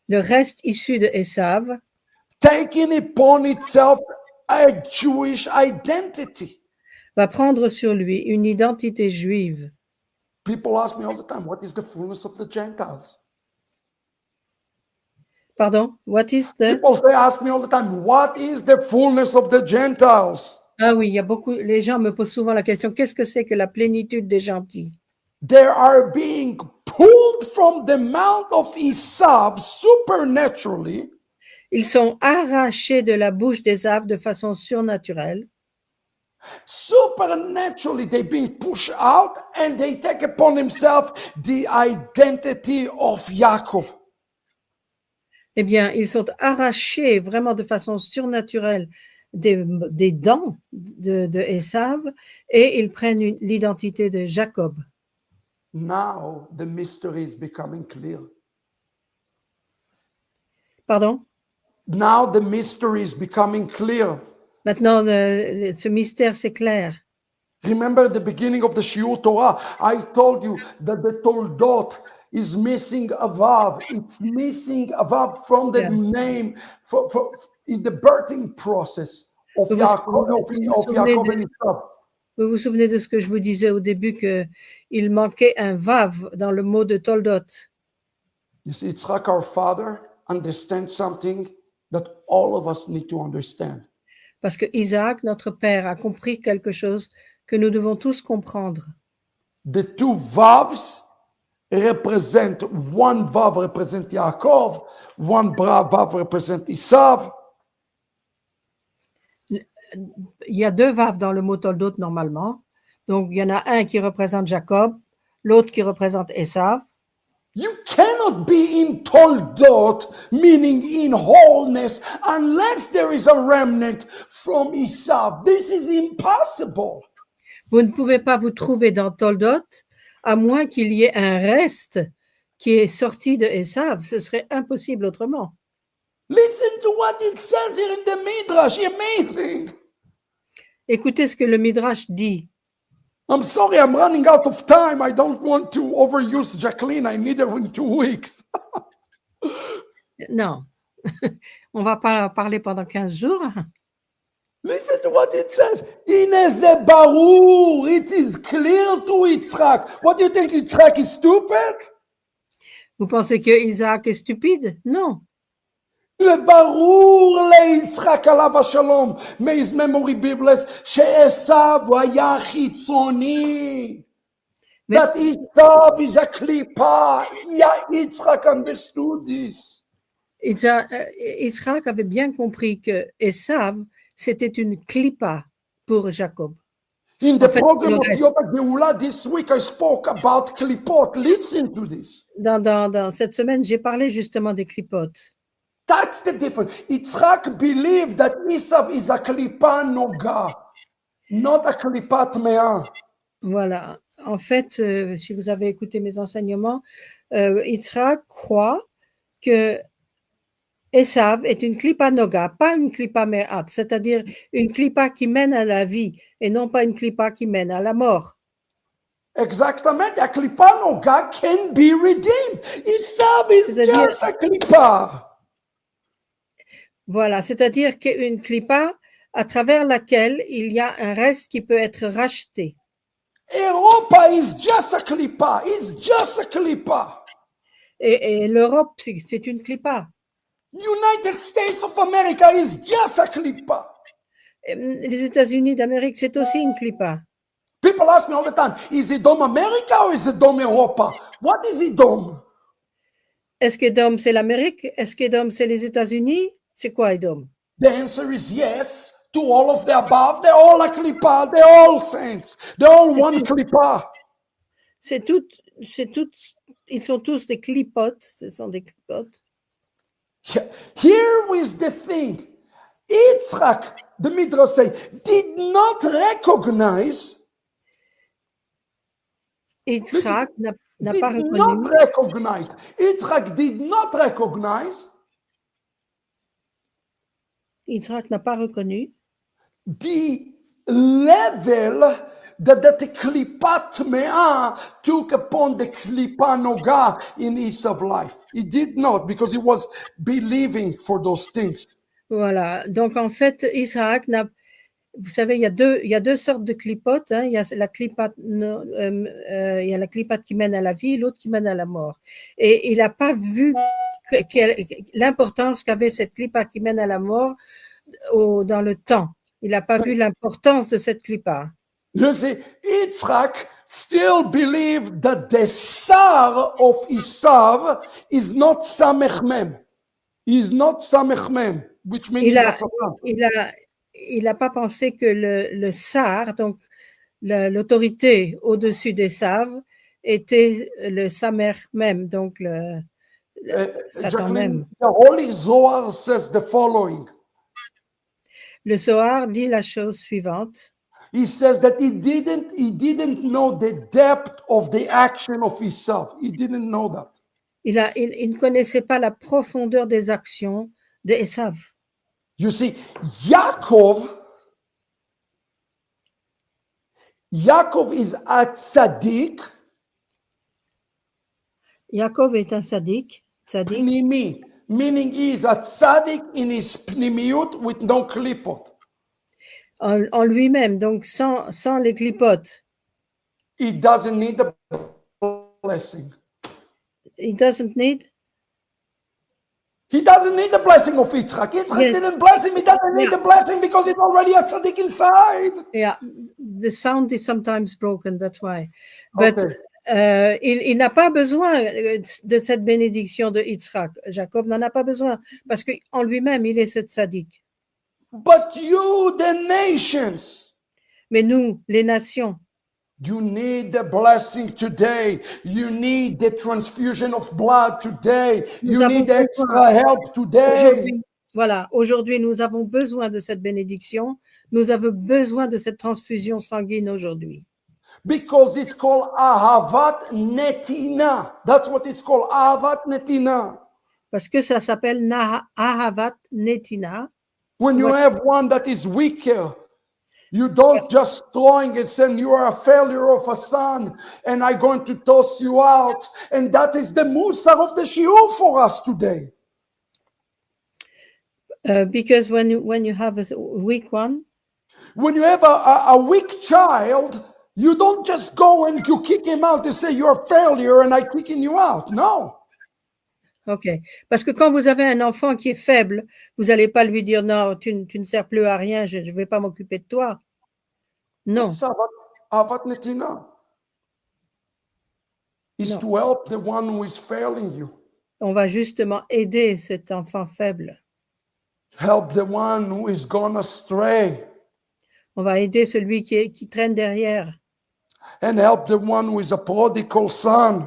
Le reste issu de Esav taking upon itself a Jewish identity. va prendre sur lui une identité juive. People ask me all the time, what is the fullness of the Gentiles? Pardon? What is the? People ask me all the time, what is the fullness of the Gentiles? Ah oui, il y a beaucoup. Les gens me posent souvent la question, qu'est-ce que c'est que la plénitude des gentils? They are being pulled from the mount of Esav supernaturally. Ils sont arrachés de la bouche d'Ésav de façon surnaturelle. Supernaturally, they're being pushed out and they take upon themselves the identity of Yaakov. Eh bien, ils sont arrachés vraiment de façon surnaturelle des dents de Ésav et ils prennent l'identité de Jacob. Now the mystery is becoming clear. Pardon? Now the mystery is becoming clear. Maintenant, ce mystère, c'est clair. Remember the beginning of the Shiur Torah. I told you that the Toldot is missing a vav. It's missing a vav from the Yeah. name in the birthing process of Yaakov and Esav. Vous vous souvenez de ce que je vous disais au début, qu'il manquait un vav dans le mot de Toldot. You see, Yitzhak, our father, understands something that all of us need to understand. Parce que Isaac, notre père, a compris quelque chose que nous devons tous comprendre. The two vavs represent, one vav represent Yaakov, one vav represent Esav. Il y a deux vav dans le mot Toldot normalement. Donc, il y en a un qui représente Jacob, l'autre qui représente Ésav. You cannot be in Toldot, meaning in wholeness, unless there is a remnant from Esau. This is impossible. Vous ne pouvez pas vous trouver dans Toldot à moins qu'il y ait un reste qui est sorti de Ésav. Ce serait impossible autrement. Listen to what it says here in the Midrash. Amazing. Écoutez ce que le Midrash dit. I'm sorry, I'm running out of time. I don't want to overuse Jacqueline. I need her in 2 weeks. Non, on va pas parler pendant 15 jours. Listen to what it says. Ineze barur. It is clear to Yitzhak. What do you think? Yitzhak is stupid? Vous pensez que Isaac est stupide? Non. Le barur ליצחק עליו השלום. May his memory be blessed. שעשיו היה חיצוני. That Esau is a klipa. Yitzhak understood this. Isaac avait bien compris que Ésav, c'était une clipa pour Jacob. In the fait, program le of reste. Yoga Geula this week, I spoke about klipot. Listen to this. Dans cette semaine, j'ai parlé justement des clipotes. That's the difference. Yitzhak believed that Esau is a klipa noga, not a klipat mea. Voilà. En fait, si vous avez écouté mes enseignements, Yitzhak croit que Ésav est une klipa noga, pas une klipa me'at, c'est-à-dire une klipa qui mène à la vie et non pas une klipa qui mène à la mort. Exactamente. A klipa noga can be redeemed. Esau is C'est-à-dire- just a klipa. Voilà, c'est-à-dire qu'une klipa à travers laquelle il y a un reste qui peut être racheté. Europa is just a klipa. It's just a klipa. Et l'Europe, c'est une klipa. United States of America is just a klipa. Les États-Unis d'Amérique, c'est aussi une klipa. People ask me all the time, is Edom America or is Edom Europa? What is Edom? Est-ce qu'Édom, c'est l'Amérique? Est-ce qu'Édom, c'est les États-Unis? C'est quoi Édom? The answer is yes to all of the above. They're all a klipa. They're all saints. They're all one klipa. C'est toutes, ils sont tous des clipotes. Ce sont des clipotes. Here is the thing. Yitzhak, the Midrash say, did not recognize, Yitzhak n'a pas did not reconnu, recognize. Yitzhak did not recognize Yitzhak n'a pas reconnu the level that the klipat me'ah took upon the klipa noga in Esau's life. He did not, because he was believing for those things. Voilà. Donc, en fait, Isaac n'a. Vous savez, il y a deux sortes de clipotes. Hein. Il y a la clipate, il y a la clipate qui mène à la vie, l'autre qui mène à la mort. Et il n'a pas vu l'importance qu'avait cette clipate qui mène à la mort dans le temps. Il n'a pas vu l'importance de cette clipa. You see, Yitzhak still believed that the sar of Esau is not samech mem. He is not samech mem, which means Il n'a pas pensé que le sar, donc l'autorité au-dessus des saves, était le samer même, donc le Satan même. The Holy Zohar says the following. Le Zohar dit la chose suivante. He says that he didn't know the depth of the action of Esau. He didn't know that. Il ne connaissait pas la profondeur des actions de Ésav. You see, Yaakov is a tzaddik. Yaakov est un tzaddik. Pnimi, meaning he is a tzaddik in his pnimiut with no klipot. En lui-même, donc sans les clipotes. He doesn't need the blessing. He doesn't need? He doesn't need the blessing of Yitzhak. Yitzhak Yes. didn't bless him. He doesn't need the blessing because he's already a tzaddik inside. Yeah, the sound is sometimes broken, that's why. But Okay. Il n'a pas besoin de cette bénédiction de Yitzhak. Jacob n'en a pas besoin parce qu'en lui-même, il est ce tzaddik. But you, the nations, Mais nous, les nations, You need the blessing today. You need the transfusion of blood today. Nous You avons need besoin extra help today. aujourd'hui, voilà, aujourd'hui, nous avons besoin de cette bénédiction. Nous avons besoin de cette transfusion sanguine aujourd'hui. Because it's called Ahavat Netina. That's what it's called, Ahavat Netina. Parce que ça s'appelle Ahavat Netina. When you What- have one that is weaker, you don't just throwing and saying you are a failure of a son and I'm going to toss you out. And that is the musar of the shiur for us today. Because when you have a weak one, When you have a weak child, you don't just go and you kick him out and say you're a failure and I'm kicking you out. No. ok. Parce que quand vous avez un enfant qui est faible, vous n'allez pas lui dire non, tu ne sers plus à rien, je ne vais pas m'occuper de toi. Non, That's Ahavat Netina. Is No. to help the one who is failing you. on va justement aider cet enfant faible. Help the one who is gone astray. On va aider celui qui traîne derrière. And help the one who is a prodigal son.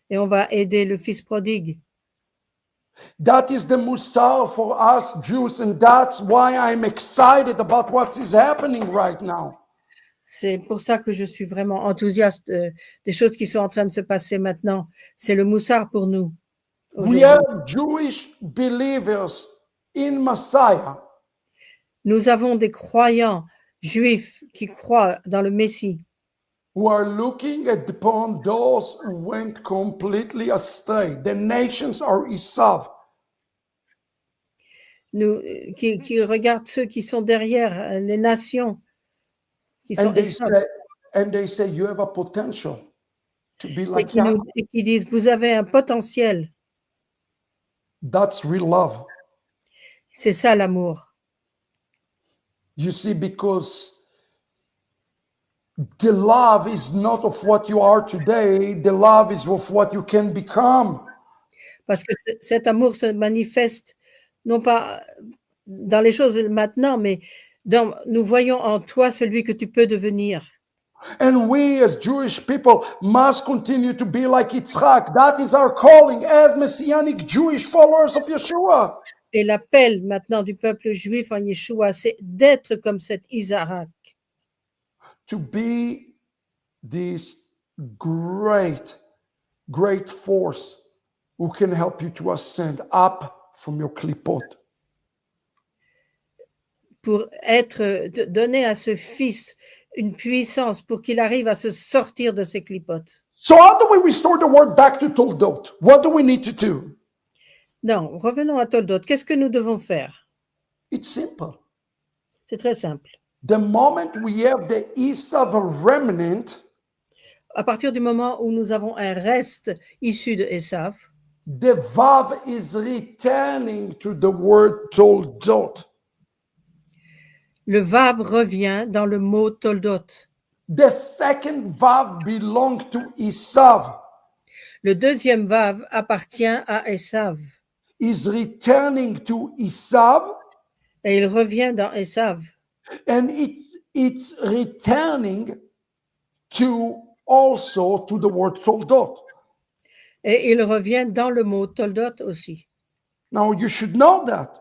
Et on va aider le fils prodigue. That is the musar for us Jews, and that's why I'm excited about what is happening right now. C'est pour ça que je suis vraiment enthousiaste des choses qui sont en train de se passer maintenant. C'est le moussard pour nous. We have Jewish believers in Messiah Nous avons des croyants juifs qui croient dans le Messie, who are looking upon those who went completely astray. The nations are Esav. qui regardent ceux qui sont derrière les nations, qui sont And they say, you have a potential to be et like qui, Yaakov. et qui disent, vous avez un potentiel. That's real love. C'est ça l'amour. You see, because the love is not of what you are today, the love is of what you can become. Parce que cet amour se manifeste non pas dans les choses maintenant, mais nous voyons en toi celui que tu peux devenir. And we as Jewish people must continue to be like Yitzhak. That is our calling as Messianic Jewish followers of Yeshua. Et l'appel maintenant du peuple juif en Yeshua, c'est d'être comme cet Isaac, To be this great, great force who can help you to ascend up from your klipot. pour donner à ce fils une puissance pour qu'il arrive à se sortir de ses clipotes. So how do we restore the word back to Toldot? What do we need to do? Non, revenons à Toldot. Qu'est-ce que nous devons faire? It's simple. C'est très simple. The moment we have the Esav remnant, À partir du moment où nous avons un reste issu de Esav, the Vav is returning to the word Toldot. le Vav revient dans le mot Toldot. The second Vav belonged to Esav. Le deuxième Vav appartient à Esav. Is returning to Esav, Et il revient dans Esav. and it's returning to also to the word Toldot. Et il revient dans le mot Toldot aussi. Now you should know that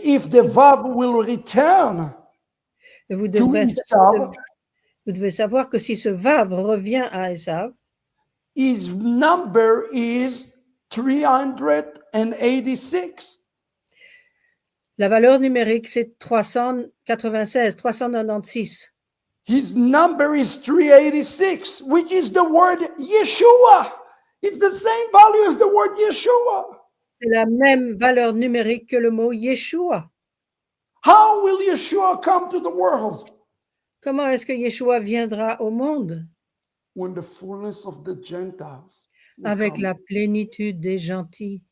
if the Vav will return Et vous to devez Esav, savoir que si ce Vav revient à Esav, his number is 386. la valeur numérique, c'est 396. His number is 386, which is the word Yeshua. It's the same value as the word Yeshua. C'est la même valeur numérique que le mot Yeshua. How will Yeshua come to the world? Comment est-ce que Yeshua viendra au monde? When the fullness of the Gentiles will Avec come. la plénitude des gentils.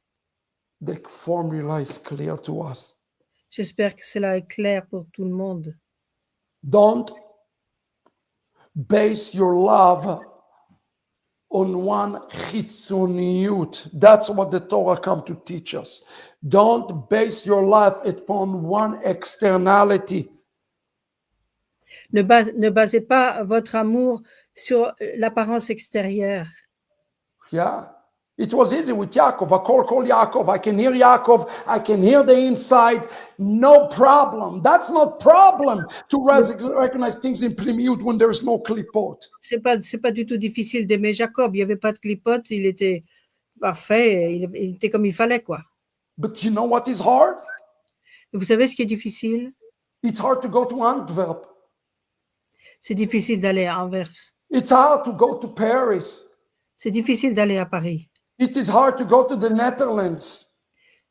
The formula is clear to us. J'espère que cela est clair pour tout le monde. Don't base your love on one chitzoniyut. That's what the Torah come to teach us. Don't base your life upon one externality. Ne basez pas votre amour sur l'apparence extérieure. Yeah. It was easy with Yaakov. I call Yaakov. I can hear Yaakov. I can hear the inside. No problem. That's not problem to recognize things in Plimiut when there is no klipot. C'est pas du tout difficile d'aimer Jacob. Il n'y avait pas de clipote. Il était parfait. Il était comme il fallait, quoi. But you know what is hard? Et vous savez ce qui est difficile? It's hard to go to Antwerp. C'est difficile d'aller à Anvers. It's hard to go to Paris. C'est difficile d'aller à Paris. It is hard to go to the Netherlands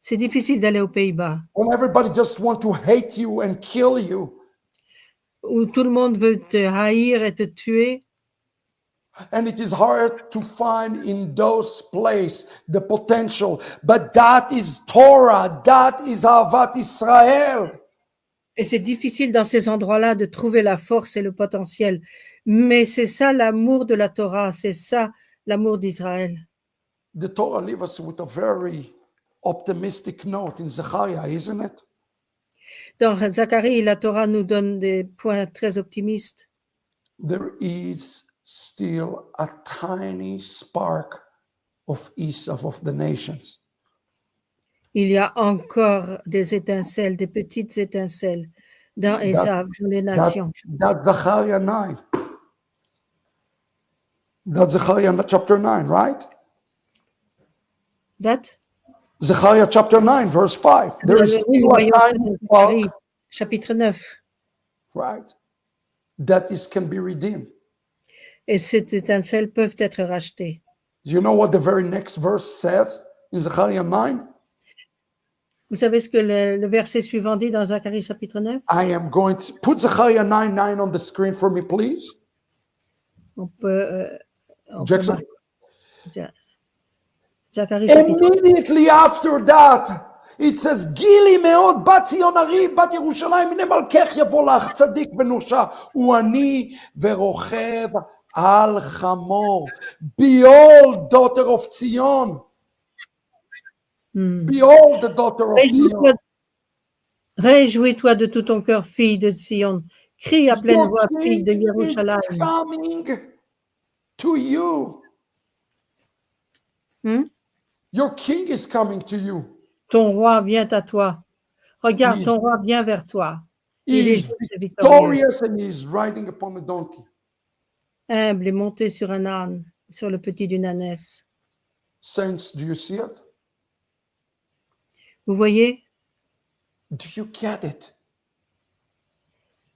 C'est difficile d'aller aux Pays-Bas, when everybody just want to hate you and kill you. où tout le monde veut te haïr et te tuer. And it is hard to find in those places the potential. But that is Torah. That is Ahavat Israel. Et c'est difficile dans ces endroits-là de trouver la force et le potentiel. Mais c'est ça l'amour de la Torah, c'est ça l'amour d'Israël. The Torah leaves us with a very optimistic note in Zechariah, isn't it? Dans Zacharie, la Torah nous donne des points très optimistes. There is still a tiny spark of Esav of the nations. Il y a encore des étincelles, des petites étincelles dans Ésav, dans les nations. That's Zechariah 9. That's Zechariah chapter 9, right? Date? Zechariah chapter 9, verse 5. There is still a tiny Zacharie, spark, chapitre 9. right? That can be redeemed. Et ces étincelles peuvent être rachetées. Do you know what the very next verse says in Zechariah 9? Vous savez ce que le verset suivant dit dans Zacharie chapitre 9? I am going to put Zechariah 9:9 on the screen for me, please. On peut Jackson. marquer. Zacharie chapitre 9. Immediately after that, it says, Gili meod bat Zion ari bat Yerushalayim mine malkech yavo lach tzadik v'nosha u'ani verochev al chamor. Behold, daughter of Zion. Behold, the daughter of Zion. Réjouis-toi de tout ton cœur, fille de Sion. Crie à pleine Your voix, fille de king is Jérusalem. coming to you. Hmm? Your king is coming to you. Ton roi vient à toi. Regarde, Il- ton roi vient vers toi. He Il est is juste et victorieux, victorious and he is riding upon a donkey. humble et monté sur un âne, sur le petit d'une ânesse. Saints, do you see it? Vous voyez, Do you get it?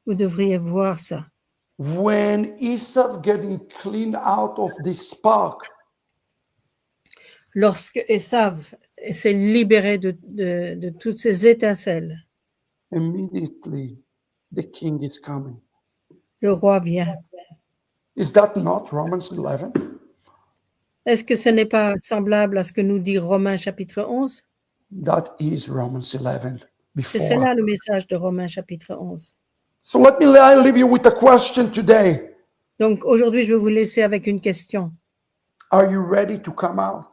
vous devriez voir ça. When Esau getting cleaned out of this spark, Lorsque Esav s'est libéré de toutes ces étincelles, immediately the king is coming. le roi vient. Is that not Romans 11? Est-ce que ce n'est pas semblable à ce que nous dit Romains chapitre 11? That is Romans 11 C'est before. cela le message de Romains chapitre 11. So let me leave you with a question today. Donc aujourd'hui, je vais vous laisser avec une question. Are you ready to come out?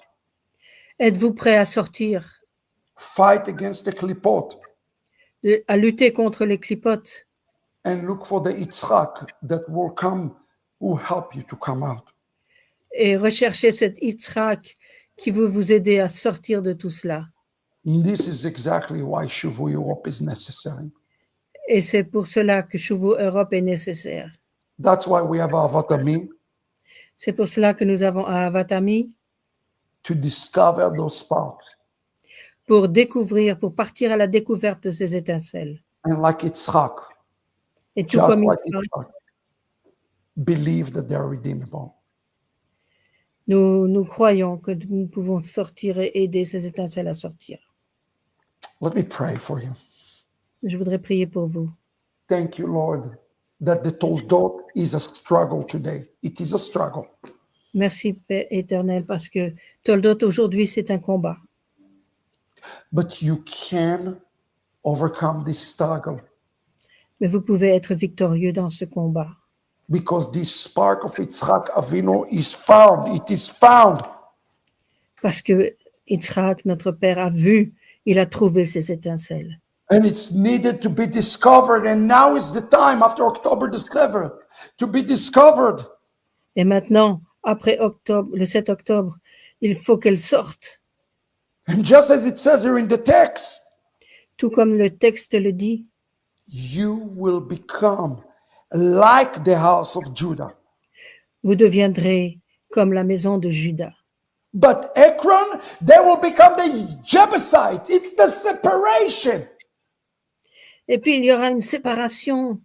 Êtes-vous prêt à sortir, Fight against the klipot à lutter contre les clipotes and look for the Yitzhak that will come, who help you to come out. et rechercher cet Yitzhak qui veut vous aider à sortir de tout cela? This is exactly why Shuvu Europe is necessary. Et c'est pour cela que Shuvu Europe est nécessaire. That's why we have Avatami, C'est pour cela que nous avons Avatami, to discover those sparks. pour découvrir, pour partir à la découverte de ces étincelles. And like Yitzhak, Et tout just comme like Yitzhak, Yitzhak, believe that they are redeemable. nous croyons que nous pouvons sortir et aider ces étincelles à sortir. Let me pray for you. Je voudrais prier pour vous. Thank you, Lord, that the Toldot is a struggle today. It is a struggle. Merci, Père éternel, parce que Toldot, aujourd'hui, c'est un combat. But you can overcome this struggle Mais vous pouvez être victorieux dans ce combat. because this spark of Yitzhak Avinu is found. It is found. Parce que Yitzhak, notre Père, a vu, il a trouvé ces étincelles. And it's needed to be discovered. And now is the time, after October the 7th, to be discovered. Et maintenant, après octobre, le 7 octobre, il faut qu'elle sorte, And just as it says here in the text, tout comme le texte le dit. you will become like the house of Judah. Vous deviendrez comme la maison de Juda. But Ekron, they will become the Jebusite. It's the separation. Et puis il y aura une séparation.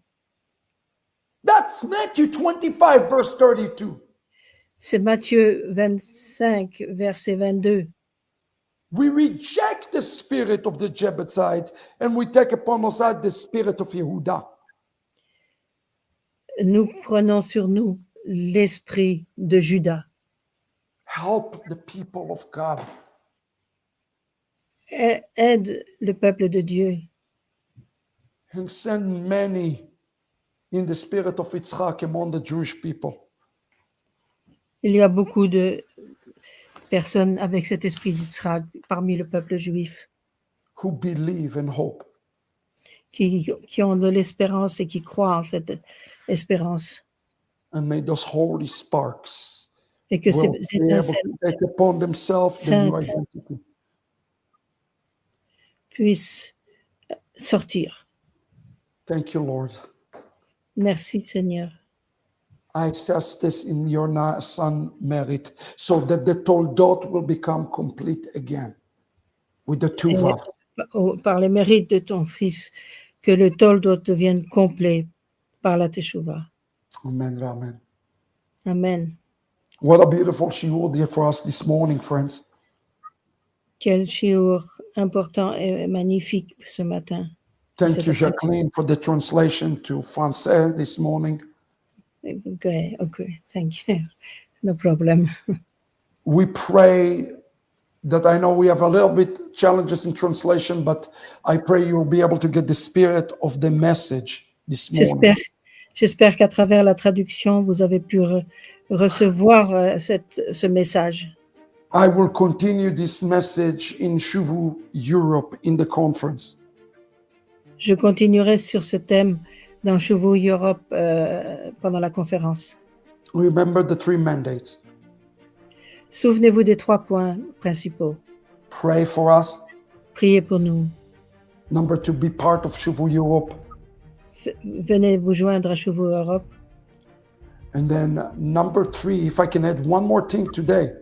That's Matthew 25, verse 32. C'est Matthieu 25, verset 22. We reject the spirit of the Jebusite and we take upon us the spirit of Yehuda. Nous prenons sur nous l'esprit de Juda. Help the people of God. Aide le peuple de Dieu And send many in the spirit of Yitzchak among the Jewish people. Il y a beaucoup de personnes avec cet esprit d'Israël parmi le peuple juif Who believe and hope. qui ont de l'espérance et qui croient en cette espérance. And may those holy sparks Et que ces will be able étincelles to take upon themselves the new saintes identity. puissent sortir. Thank you, Lord. Merci Seigneur. I assess this in your son merit, so that the Toldot will become complete again with the two Et vav. par les mérites de ton Fils, que le Toldot devienne complet par la Teshuvah. Amen. Amen. Amen. What a beautiful shiur there for us this morning, friends. Quel shiur important et magnifique ce matin. Thank you, Jacqueline, for the translation to Francais this morning. Okay, thank you. No problem. We pray that I know we have a little bit challenges in translation, but I pray you will be able to get the spirit of the message this morning. J'espère qu'à travers la traduction, vous avez pu recevoir ce message. I will continue this message in Shuvu Europe in the conference. Je continuerai sur ce thème dans Shuvu Europe pendant la conférence. Remember the three mandates. Souvenez-vous des 3 points principaux. Pray for us. Priez pour nous. Number 2, be part of Shuvu Europe. Venez vous joindre à Shuvu Europe. And then number 3, if I can add one more thing today.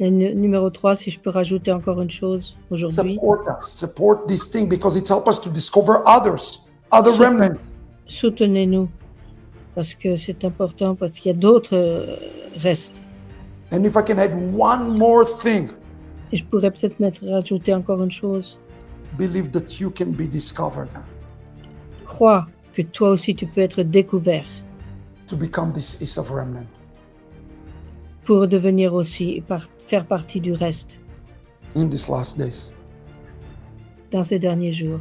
Et numéro 3, si je peux rajouter encore une chose aujourd'hui. Support this thing because it helps us to discover others, other remnants. Soutenez-nous parce que c'est important, parce qu'il y a d'autres restes. And if I can add one more thing. Et je pourrais peut-être rajouter encore une chose. Believe that you can be discovered. Crois que toi aussi tu peux être découvert. To become this Esav remnant. Pour devenir aussi, faire partie du reste. In these last days. Dans ces derniers jours.